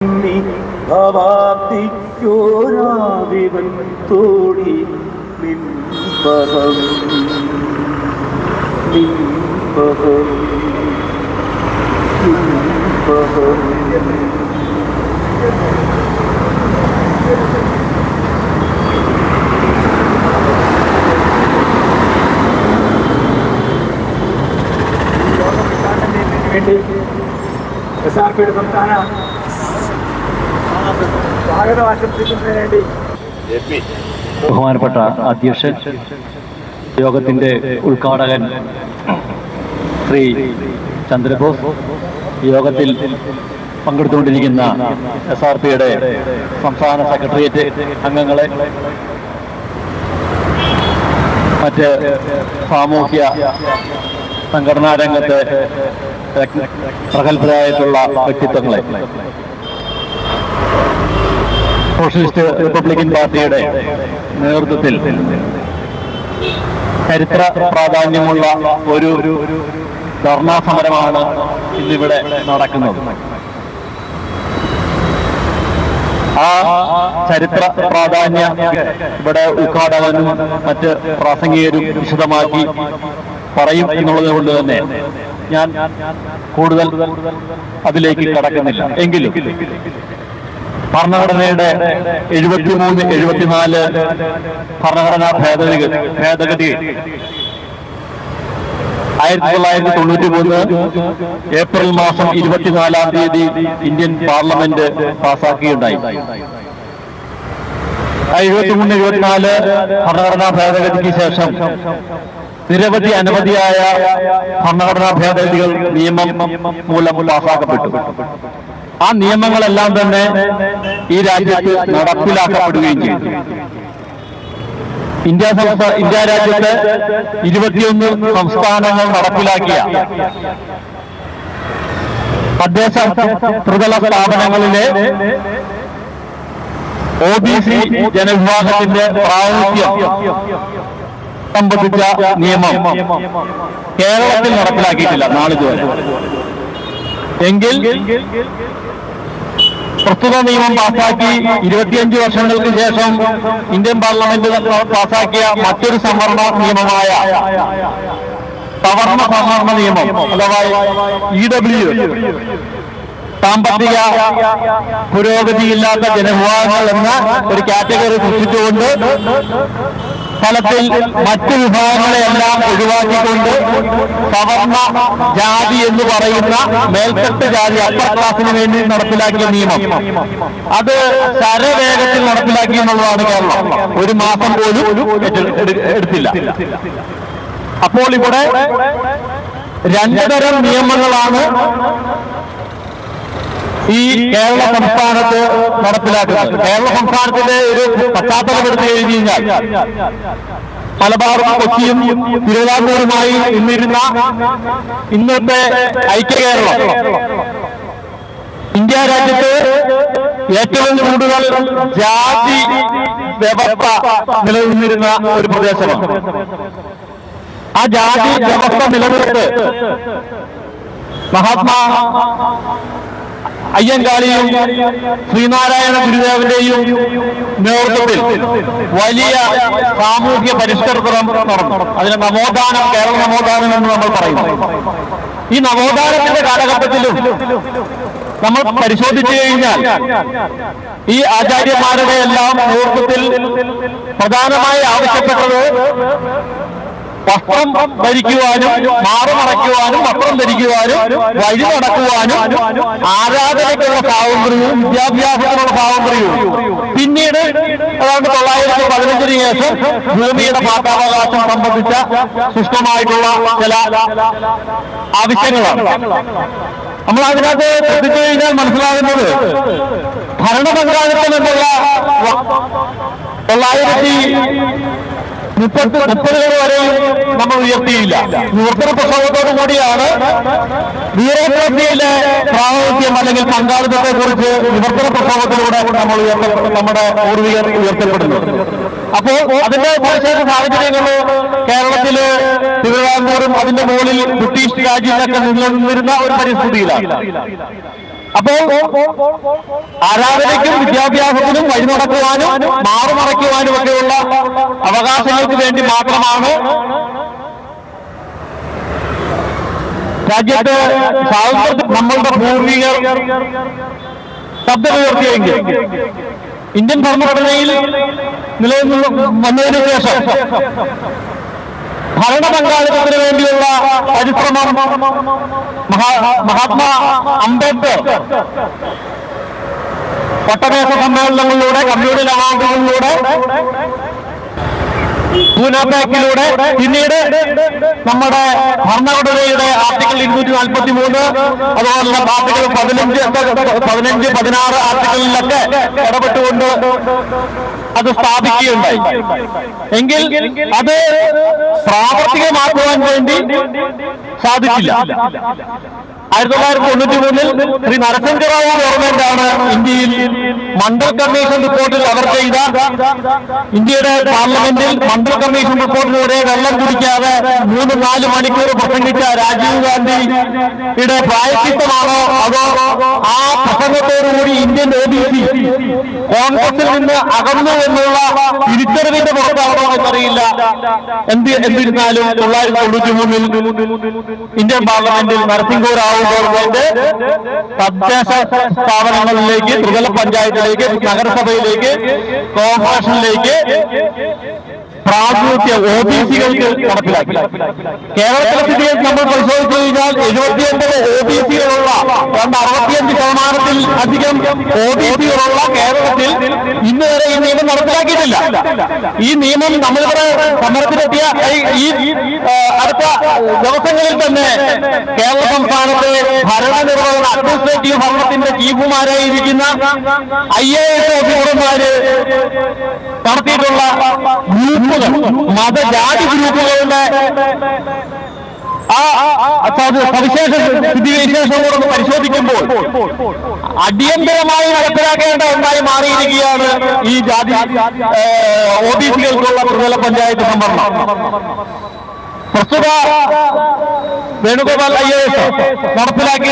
ഭവാബ്ദിക്കോരാവിവൻ തോടി നിൻപദം നിൻപദം നിൻപദം. SRPയുടെ സംസ്ഥാന സ്വാഗതം ആശംസിക്കുന്നതിന് വേണ്ടി ബഹുമാനപ്പെട്ട അധ്യക്ഷൻ, യോഗത്തിന്റെ ഉദ്ഘാടകൻ ശ്രീ ചന്ദ്രബോസ്, യോഗത്തിൽ പങ്കെടുത്തുകൊണ്ടിരിക്കുന്ന SRPയുടെ സംസ്ഥാന സെക്രട്ടേറിയറ്റ് അംഗങ്ങളെ, മറ്റ് സാമൂഹ്യ സംഘടനാ രംഗത്തെ പ്രഗത്ഭരായിട്ടുള്ള വ്യക്തിത്വങ്ങളെ, സോഷ്യലിസ്റ്റ് റിപ്പബ്ലിക്കൻ പാർട്ടിയുടെ നേതൃത്വത്തിൽ ചരിത്ര പ്രാധാന്യമുള്ള ഒരു ധർണാ സമരമാണ് ഇന്നിവിടെ നടക്കുന്നത്. ആ ചരിത്ര പ്രാധാന്യം ഇവിടെ ഉദ്ഘാടകനും മറ്റ് പ്രാസംഗികരും വിശദമാക്കി പറയും എന്നുള്ളത് കൊണ്ട് തന്നെ ഞാൻ കൂടുതൽ അതിലേക്ക് കടക്കുന്നില്ല. എങ്കിലും ഭരണഘടനയുടെ 73, 74 ഭരണഘടനാ ഭേദഗതി 1993 ഏപ്രിൽ മാസം 24-ാം തീയതി ഇന്ത്യൻ പാർലമെന്റ് പാസാക്കുകയുണ്ടായി. 73-74 ഭരണഘടനാ ഭേദഗതിക്ക് ശേഷം നിരവധി അനവധിയായ ഭരണഘടനാ ഭേദഗതികൾ നിയമം മൂലം പാസാക്കപ്പെട്ടു. ആ നിയമങ്ങളെല്ലാം തന്നെ ഈ രാജ്യത്ത് നടപ്പിലാക്കപ്പെടുകയും ചെയ്തു. ഇന്ത്യ രാജ്യത്ത് 21 സംസ്ഥാനങ്ങൾ നടപ്പിലാക്കിയ തദ്ദേശ ത്രിതല സ്ഥാപനങ്ങളിലെ OBC ജനവിഭാഗത്തിന്റെ പ്രാതിനിധ്യം സംബന്ധിച്ച നിയമം കേരളത്തിൽ നടപ്പിലാക്കിയിട്ടില്ല നാളിതുവരെ. എങ്കിൽ പ്രസ്തുത നിയമം പാസാക്കി 25 വർഷങ്ങൾക്ക് ശേഷം ഇന്ത്യൻ പാർലമെന്റ് പാസാക്കിയ മറ്റൊരു സംവരണ നിയമമായ സവർണ സംവരണ നിയമം അഥവാ EW, സാമ്പത്തിക പുരോഗതിയില്ലാത്ത ജനവിഭാഗങ്ങൾ എന്ന ഒരു കാറ്റഗറി സൃഷ്ടിച്ചുകൊണ്ട് ഫലത്തിൽ മറ്റു വിഭാഗങ്ങളെയെല്ലാം ഒഴിവാക്കിക്കൊണ്ട് സവർണ ജാതി എന്ന് പറയുന്ന മേൽത്തട്ട് ജാതി അപ്പർ ക്ലാസിന് വേണ്ടി നടപ്പിലാക്കിയ നിയമം അത് ശരവേഗത്തിൽ നടപ്പിലാക്കി എന്നുള്ളതാണ് കേരളം. ഒരു മാസം പോലും എടുത്തില്ല. അപ്പോൾ ഇവിടെ 2 തരം നിയമങ്ങളാണ് ഈ കേരള സംസ്ഥാനത്ത് നടപ്പിലാക്കുന്നത്. കേരള സംസ്ഥാനത്തിന്റെ ഒരു പശ്ചാത്തലം എടുത്തു കഴിഞ്ഞാൽ മലബാറും കൊച്ചിയും തിരുവിതാംകൂറുമായി നിന്നിരുന്ന ഇന്നത്തെ ഐക്യകേരളം ഇന്ത്യ രാജ്യത്ത് ഏറ്റവും കൂടുതൽ ജാതി വ്യവസ്ഥ നിലനിന്നിരുന്ന ഒരു പ്രദേശമാണ്. ആ ജാതി വ്യവസ്ഥ നിലനിർത്ത് മഹാത്മാ അയ്യങ്കാളിയും ശ്രീനാരായണ ഗുരുദേവന്റെയും നേതൃത്വത്തിൽ വലിയ സാമൂഹ്യ പരിഷ്കരണം നടന്നു. അതിന് നവോത്ഥാനം, കേരള നവോത്ഥാനം എന്ന് നമ്മൾ പറയുന്നു. ഈ നവോത്ഥാനത്തിന്റെ കാലഘട്ടത്തിലും നമ്മൾ പരിശോധിച്ചു കഴിഞ്ഞാൽ ഈ ആചാര്യന്മാരുടെ എല്ലാം നേതൃത്വത്തിൽ പ്രധാനമായി ആവശ്യപ്പെട്ടത് വസ്ത്രം ധരിക്കുവാനും, മാറുമറയ്ക്കുവാനും, വസ്ത്രം ധരിക്കുവാനും, വഴി നടക്കുവാനും, ആരാധനയ്ക്കുള്ള സ്വാതന്ത്ര്യവും വിദ്യാഭ്യാസത്തിനുള്ള സ്വാതന്ത്ര്യവും, പിന്നീട് അതാണ്ട് 1915 ശേഷം ഭൂമിയുടെ പാട്ടാവകാശം സംബന്ധിച്ച സുഷ്ടമായിട്ടുള്ള ചില ആവശ്യങ്ങളാണ്. നമ്മൾ അതിനകത്ത് ശ്രദ്ധിച്ചു കഴിഞ്ഞാൽ മനസ്സിലാകുന്നത് ഭരണപങ്കാളിത്തം എന്നുള്ള 1930 വരെയും നമ്മൾ ഉയർത്തിയില്ല. വിവർത്തന പ്രസംഗത്തോടു കൂടിയാണ് ബ്യൂറോക്രസിയിലെ പ്രാതിനിധ്യം അല്ലെങ്കിൽ പങ്കാളിത്തത്തെ കുറിച്ച് വിവർത്തന പ്രസംഗത്തിലൂടെ നമ്മുടെ പൂർവികർ ഉയർത്തപ്പെടുന്നത്. അപ്പോൾ അതിന്റെ സവിശേഷ സാഹചര്യങ്ങൾ കേരളത്തില് തിരുവിതാംകൂറും അതിന്റെ മുകളിൽ ബ്രിട്ടീഷ് രാജ്യത്തൊക്കെ നിലനിന്നിരുന്ന ഒരു പരിസ്ഥിതിയിലാണ്. അപ്പോൾ ആരാധനയ്ക്കും വിദ്യാഭ്യാസത്തിനും വഴി നടക്കുവാനും മാറുമറയ്ക്കുവാനും ഒക്കെയുള്ള അവകാശങ്ങൾക്ക് വേണ്ടി മാത്രമാണ് രാജ്യത്ത് സ്വാതന്ത്ര്യത്തിൽ നമ്മളുടെ പൂർവികർ ശബ്ദമുയർത്തിയെങ്കിൽ ഇന്ത്യൻ ഭരണഘടനയിൽ വന്നതിനു ശേഷം ഭരണ പങ്കാളിത്തത്തിന് വേണ്ടിയുള്ള പരിശ്രമം മഹാത്മാ അംബേദ്കർ ഒട്ടനേക സമ്മേളനങ്ങളിലൂടെ കമ്മ്യൂണൽ അവാർഡുകളിലൂടെ പൂനെ പാക്കിലൂടെ പിന്നീട് നമ്മുടെ ഭരണഘടനയുടെ ആർട്ടിക്കിൾ 243 അതുപോലുള്ള ആർട്ടിക്കിൾ 15, 16 ആർട്ടിക്കിളിലൊക്കെ ഇടപെട്ടുകൊണ്ട് അത് സ്ഥാപിക്കുകയുണ്ടായി. എങ്കിൽ അത് പ്രാവർത്തികമാക്കുവാൻ വേണ്ടി സാധിച്ചില്ല. 1993 ശ്രീ നരസിംഹറാവു ഗവൺമെന്റാണ് ഇന്ത്യയിൽ മണ്ഡൽ കമ്മീഷൻ റിപ്പോർട്ടിൽ അവർ ചെയ്ത ഇന്ത്യയുടെ പാർലമെന്റിൽ മണ്ഡൽ കമ്മീഷൻ റിപ്പോർട്ടിലൂടെ വെള്ളം കുടിക്കാതെ 3-4 മണിക്കൂർ പ്രസംഗിച്ച രാജീവ് ഗാന്ധിയുടെ പ്രായശ്ചിത്തമാണോ അതോ ആ പ്രസംഗത്തോടുകൂടി ഇന്ത്യൻ OBC കോൺഗ്രസിൽ നിന്ന് അകന്നു എന്നുള്ള തിരിച്ചറിവിന്റെ പുറത്താണോ എന്നറിയില്ല. എന്നിരുന്നാലും 1993 ഇന്ത്യൻ പാർലമെന്റിൽ നരസിംഹറാവു ഗവൺമെന്റ് തദ്ദേശ സ്ഥാപനങ്ങളിലേക്ക്, ത്രിതല പഞ്ചായത്തിലേക്ക്, നഗരസഭയിലേക്ക്, കോർപ്പറേഷനിലേക്ക് പ്രാതിനിധ്യ OBCകൾക്ക് നടപ്പിലാക്കി. കേരളത്തിലെ സ്ഥിതിയിൽ നമ്മൾ പരിശോധിച്ചു കഴിഞ്ഞാൽ 79 OBCകളുള്ള 65% അധികം OBCകളുള്ള കേരളത്തിൽ ഇന്ന് വരെ ഈ നിയമം നടപ്പിലാക്കിയിട്ടില്ല. ഈ നിയമം നമ്മളിവിടെ സമരത്തിലെത്തിയ ഈ അടുത്ത ദിവസങ്ങളിൽ തന്നെ കേരള സംസ്ഥാനത്തെ ഭരണനിർവഹണ അഡ്മിനിസ്ട്രേറ്റീവ് ഭരണത്തിന്റെ ചീഫുമാരായിരിക്കുന്ന IAS ഓഫീസർമാര് നടത്തിയിട്ടുള്ള ഗ്രൂപ്പുകൾ, മതജാതി ഗ്രൂപ്പുകളുടെ സവിശേഷ സ്ഥിതിവിശേഷങ്ങളൊന്ന് പരിശോധിക്കുമ്പോൾ അടിയന്തരമായി നടപ്പിലാക്കേണ്ട ഒന്നായി മാറിയിരിക്കുകയാണ് ഈ ജാതി OBCകൾക്കുള്ള ത്രിതല പഞ്ചായത്ത് സംവരണം. പ്രസ്തുത വേണുഗോപാൽ IAS നടപ്പിലാക്കി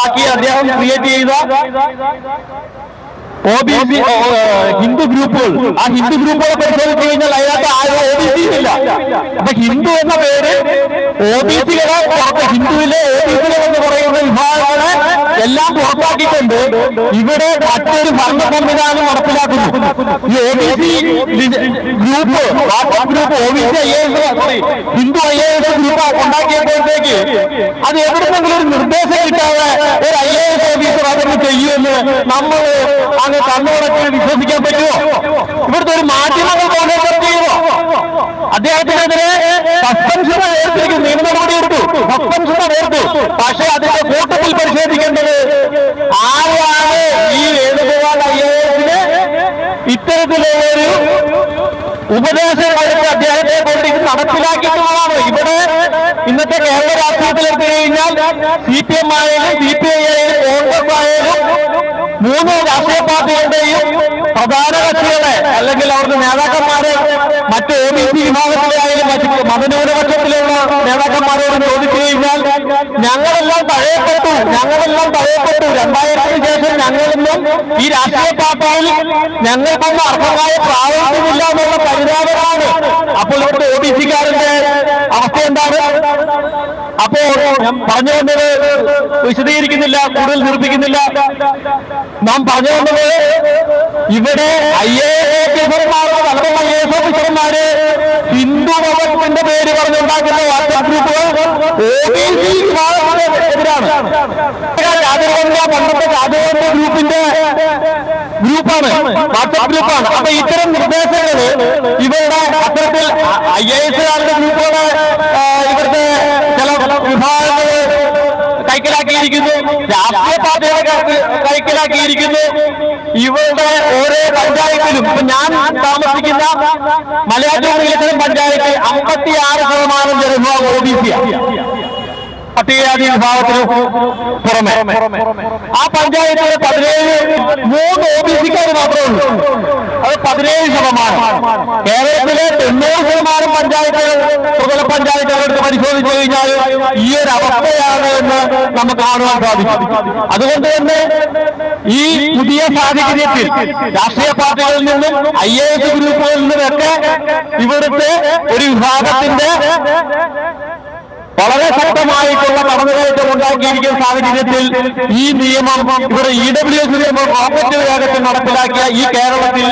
ആക്കിയ അദ്ദേഹം ക്രിയേറ്റ് ചെയ്ത OBC ഹിന്ദു ഗ്രൂപ്പുകൾ, ആ ഹിന്ദു ഗ്രൂപ്പുകളെ പരിശോധിച്ചു കഴിഞ്ഞാൽ അതിനകത്ത് ആരും OBC ഇല്ല. അപ്പൊ ഹിന്ദു എന്ന പേര് OBCകളെ ഹിന്ദുവിലെ OBCകൾ എന്ന് പറയുന്ന വിഭാഗങ്ങളെ എല്ലാം പുറത്താക്കിക്കൊണ്ട് ഇവിടെ മറ്റൊരു ഭരണ സംവിധാനം നടപ്പിലാക്കുന്നു. ഈ OBC group, WhatsApp group OBC IAS Hindu IAS group ഉണ്ടാക്കിയപ്പോഴത്തേക്ക് അത് എവിടെന്നെങ്കിലും ഒരു നിർദ്ദേശം കിട്ടാതെ ഒരു IAS ഓഫീസർ അതൊന്ന് ചെയ്യുമെന്ന് നമ്മൾ അങ്ങ് കണ്ണുടച്ച് വിശ്വസിക്കാൻ പറ്റുമോ? ഇവിടുത്തെ ഒരു മാധ്യമങ്ങൾ പോലെ ചെയ്യുമോ? അദ്ദേഹത്തിനെതിരെ സസ്പെൻഷൻ ഏർപ്പെടുത്തി നിയമ നടപടി എടുത്തു, സസ്പെൻഷൻ ഏർത്തു. പക്ഷെ അതിന്റെ കൂട്ടത്തിൽ പരിശോധിക്കേണ്ടത് ആരാണ് ഈ വേണുഗോപാൽ IASന് ഇത്തരത്തിലുള്ളൊരു ഉപദേശം കൊടുത്ത് അദ്ദേഹത്തെ കൊണ്ട് ഇത് നടപ്പിലാക്കിയിട്ടുള്ളതാണ്. ഇവിടെ ഇന്നത്തെ കേരള രാഷ്ട്രീയത്തിലെടുത്തു കഴിഞ്ഞാൽ CPM ആയാലും CPI ആയാലും കോൺഗ്രസ് ആയാലും 3 രാഷ്ട്രീയ പാർട്ടികളുടെയും പ്രധാന കക്ഷികളെ അല്ലെങ്കിൽ അവരുടെ നേതാക്കന്മാരെ മറ്റ് OBC വിഭാഗത്തിലെ ആയാലും മറ്റ് മതന്യൂനപക്ഷത്തിലുള്ള നേതാക്കന്മാരോട് ചോദിച്ചു കഴിഞ്ഞാൽ ഞങ്ങളെല്ലാം തഴയപ്പെട്ടു 2000-ന് ശേഷം ഞങ്ങളൊന്നും ഈ രാഷ്ട്രീയ പാർട്ടിയിൽ ഞങ്ങൾക്കൊന്നും അർഹമായ പ്രാതിനിധ്യമില്ല എന്നുള്ള പരിതാപമാണ്. അപ്പോൾ ഇവിടുത്തെ OBCക്കാരന്റെ അവസ്ഥ എന്താണ്? അപ്പോ ഞാൻ പറഞ്ഞു വന്നത് വിശദീകരിക്കുന്നില്ല, കൂടുതൽ നിർമ്മിക്കുന്നില്ല. നാം പറഞ്ഞു വന്നത് ഇവിടെ IAS ഓഫീസർമാരോ അല്ലെങ്കിൽ IAS ഓഫീസർമാര് ഹിന്ദു മതത്തിന്റെ പേര് പറഞ്ഞുണ്ടാക്കുന്ന വാട്സ്ആപ്പ് ഗ്രൂപ്പുകൾ OBC വിഭാഗത്തിനെതിരാണ്. പണ്ടത്തെ ജാതിവന്ത ഗ്രൂപ്പിന്റെ ഗ്രൂപ്പാണ്, വാട്സ്ആപ്പ് ഗ്രൂപ്പാണ്. അപ്പൊ ഇത്തരം നിർദ്ദേശങ്ങൾ ഇവരുടെ അത്തരത്തിൽ IASകാരുടെ ഗ്രൂപ്പുകളെ ഇവിടുത്തെ ചില വിഭാഗങ്ങൾ കൈക്കലാക്കിയിരിക്കുന്നു, രാഷ്ട്രീയ പാർട്ടികളെ കൈക്കലാക്കിയിരിക്കുന്നു. ഇവരുടെ ഓരോ പഞ്ചായത്തിലും ഇപ്പൊ ഞാൻ താമസിക്കുന്ന മലയാറ്റൂർ വികസനം പഞ്ചായത്തിൽ 56% ജനവിഭാഗം OBC-യാണ്, പട്ടികജാതി വിഭാഗത്തിന് പുറമെ. ആ പഞ്ചായത്തിലെ 3 OBCക്കാർ മാത്രമേ ഉള്ളൂ. അത് 17%. കേരളത്തിലെ 90% പഞ്ചായത്തുകൾ, ത്രിതല പഞ്ചായത്തുകൾ എടുത്ത് പരിശോധിച്ചു കഴിഞ്ഞാൽ ഈ ഒരു അവസ്ഥയാണ് എന്ന് നമുക്ക് കാണുവാൻ സാധിക്കും. അതുകൊണ്ട് തന്നെ ഈ പുതിയ സാഹചര്യത്തിൽ രാഷ്ട്രീയ പാർട്ടികളിൽ നിന്നും IAS ഗ്രൂപ്പുകളിൽ നിന്നുമൊക്കെ ഇവിടുത്തെ ഒരു വിഭാഗത്തിന്റെ വളരെ ശക്തമായിട്ടുള്ള കടന്നുകയറ്റം ഉണ്ടാക്കിയിരിക്കുന്ന സാഹചര്യത്തിൽ ഈ നിയമം ഇവിടെ EWS നിയമം റോക്കറ്റ് വേഗത്തിൽ നടപ്പിലാക്കിയ ഈ കേരളത്തിൽ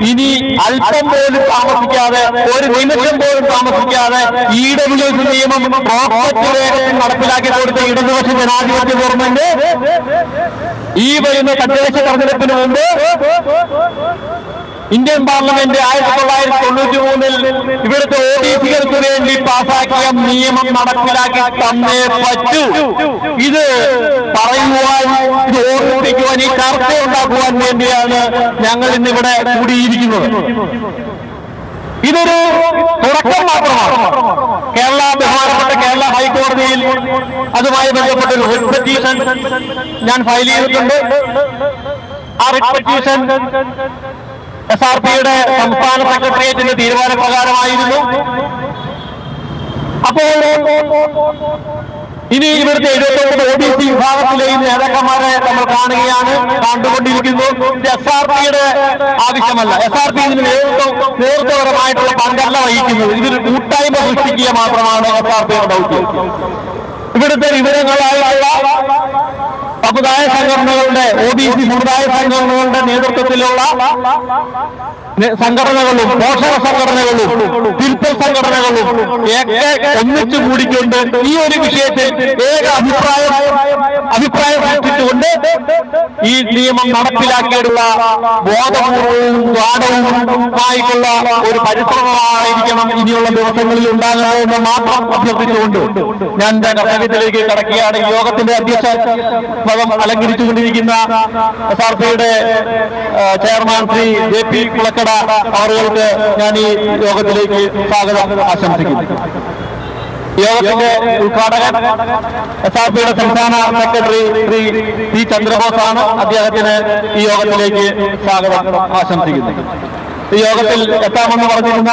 ഇനി അല്പം പോലും താമസിക്കാതെ, ഒരു നിമിഷം പോലും താമസിക്കാതെ EWS നിയമം റോക്കറ്റ് വേഗത്തിൽ നടപ്പിലാക്കി കൊടുത്ത ഇടതുപക്ഷ ജനാധിപത്യ ഗവൺമെന്റ് ഈ വരുന്ന തദ്ദേശ തെരഞ്ഞെടുപ്പിന് മുമ്പ് ഇന്ത്യൻ പാർലമെന്റ് 1993 ഇവിടുത്തെ OBCകൾക്ക് വേണ്ടി പാസാക്കിയ നിയമം നടപ്പിലാക്കി തന്നേ പറ്റൂ. ഇത് പറയുവാൻ, ഇത് ഓർമ്മിപ്പിക്കുവാൻ, ഈ ചർച്ച ഉണ്ടാക്കുവാൻ വേണ്ടിയാണ് ഞങ്ങൾ ഇന്നിവിടെ കൂടിയിരിക്കുന്നത്. ഇതൊരു തുടക്കം മാത്രമാണ്. ബഹുമാനപ്പെട്ട കേരള ഹൈക്കോടതിയിൽ അതുമായി ബന്ധപ്പെട്ട ഒരു റിട്ട് പെറ്റീഷൻ ഞാൻ ഫയൽ ചെയ്തിട്ടുണ്ട്. ആ റിട്ട് പെറ്റീഷൻ SRPയുടെ സംസ്ഥാന സെക്രട്ടേറിയറ്റിന്റെ തീരുമാനപ്രകാരമായിരുന്നു. അപ്പോൾ ഇനി ഇവിടുത്തെ 79 OBC വിഭാഗത്തിലെയും നേതാക്കന്മാരെ നമ്മൾ കണ്ടുകൊണ്ടിരിക്കുന്നു. ഇത് SRPയുടെ ആവശ്യമല്ല. SRP ഇതിന് നേതൃത്വപരമായിട്ടുള്ള പങ്കല്ല വഹിക്കുന്നത്. ഇതൊരു കൂട്ടായ്മ സൃഷ്ടിക്കുക മാത്രമാണ് SRPയുടെ ദൗത്യം. ഇവിടുത്തെ വിവരങ്ങളായുള്ള സമുദായ സംഘടനകളുടെ, OBC സമുദായ സംഘടനകളുടെ നേതൃത്വത്തിലുള്ള സംഘടനകളും, പോഷക സംഘടനകളും, തിരുത്തൽ സംഘടനകളും ഒന്നിച്ചു കൂടിക്കൊണ്ട് ഈ ഒരു വിഷയത്തിൽ ഏക അഭിപ്രായം സൃഷ്ടിച്ചുകൊണ്ട് ഈ നിയമം നടപ്പിലാക്കിയുള്ള ബോധപൂർവവും ഗാഠവുമായിട്ടുള്ള ഒരു പരിശ്രമമായിരിക്കണം ഇനിയുള്ള ദിവസങ്ങളിൽ ഉണ്ടാകുന്നതെന്ന് മാത്രം അഭ്യർത്ഥിച്ചുകൊണ്ട് ഞാൻ എന്റെ കർത്തവ്യത്തിലേക്ക് കടക്കുകയാണ്. ഈ യോഗത്തിന്റെ അധ്യക്ഷ പദം അലങ്കരിച്ചുകൊണ്ടിരിക്കുന്ന SRPയുടെ ചെയർമാൻ ശ്രീ JP കുളക്കട അവർക്ക് ഞാൻ ഈ യോഗത്തിലേക്ക് സ്വാഗതം ആശംസിക്കുന്നു. യോഗത്തിന്റെ ഉദ്ഘാടകൻ SRPയുടെ സംസ്ഥാന സെക്രട്ടറി ശ്രീ P. ചന്ദ്രബോസാണ്. അദ്ദേഹത്തിന് ഈ യോഗത്തിലേക്ക് സ്വാഗതം ആശംസിക്കുന്നു. ഈ യോഗത്തിൽ എത്താമെന്ന് പറഞ്ഞിരുന്ന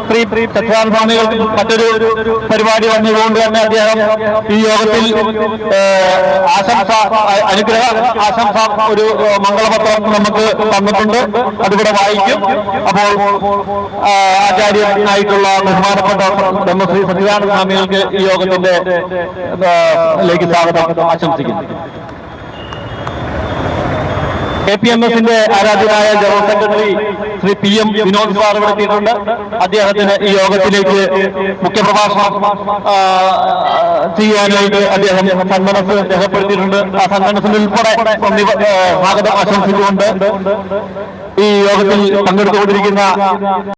ശ്രീ സത്യാനന്ദ സ്വാമികൾ മറ്റൊരു പരിപാടി വന്നതുകൊണ്ട് തന്നെ അദ്ദേഹം ഈ യോഗത്തിൽ അനുഗ്രഹ ആശംസ ഒരു മംഗളപത്രം നമുക്ക് തന്നിട്ടുണ്ട്. അതിവിടെ വായിക്കും. അപ്പോൾ ആചാര്യനായിട്ടുള്ള ബഹുമാനപ്പെട്ട ബ്രഹ്മശ്രീ സത്യാനന്ദ സ്വാമികൾക്ക് ഈ യോഗത്തിന്റെ ലേക്ക് സ്വാഗതം ആശംസിക്കുന്നു. APMSന്റെ ആരാധ്യനായ general secretary Shri PM Vinod sir ഇവിടെ എത്തിയിട്ടുണ്ട്. അദ്ദേഹത്തിന് ഈ യോഗത്തിലേക്ക് മുഖ്യപ്രഭാഷണം ചെയ്യാനായിട്ട് അദ്ദേഹം സന്മനസ് രേഖപ്പെടുത്തിയിട്ടുണ്ട്. ആ സന്മനസ്സിൽ ഉൾപ്പെടെ സ്വാഗതം ആശംസിച്ചുകൊണ്ട് ഈ യോഗത്തിൽ പങ്കെടുത്തുകൊണ്ടിരിക്കുന്ന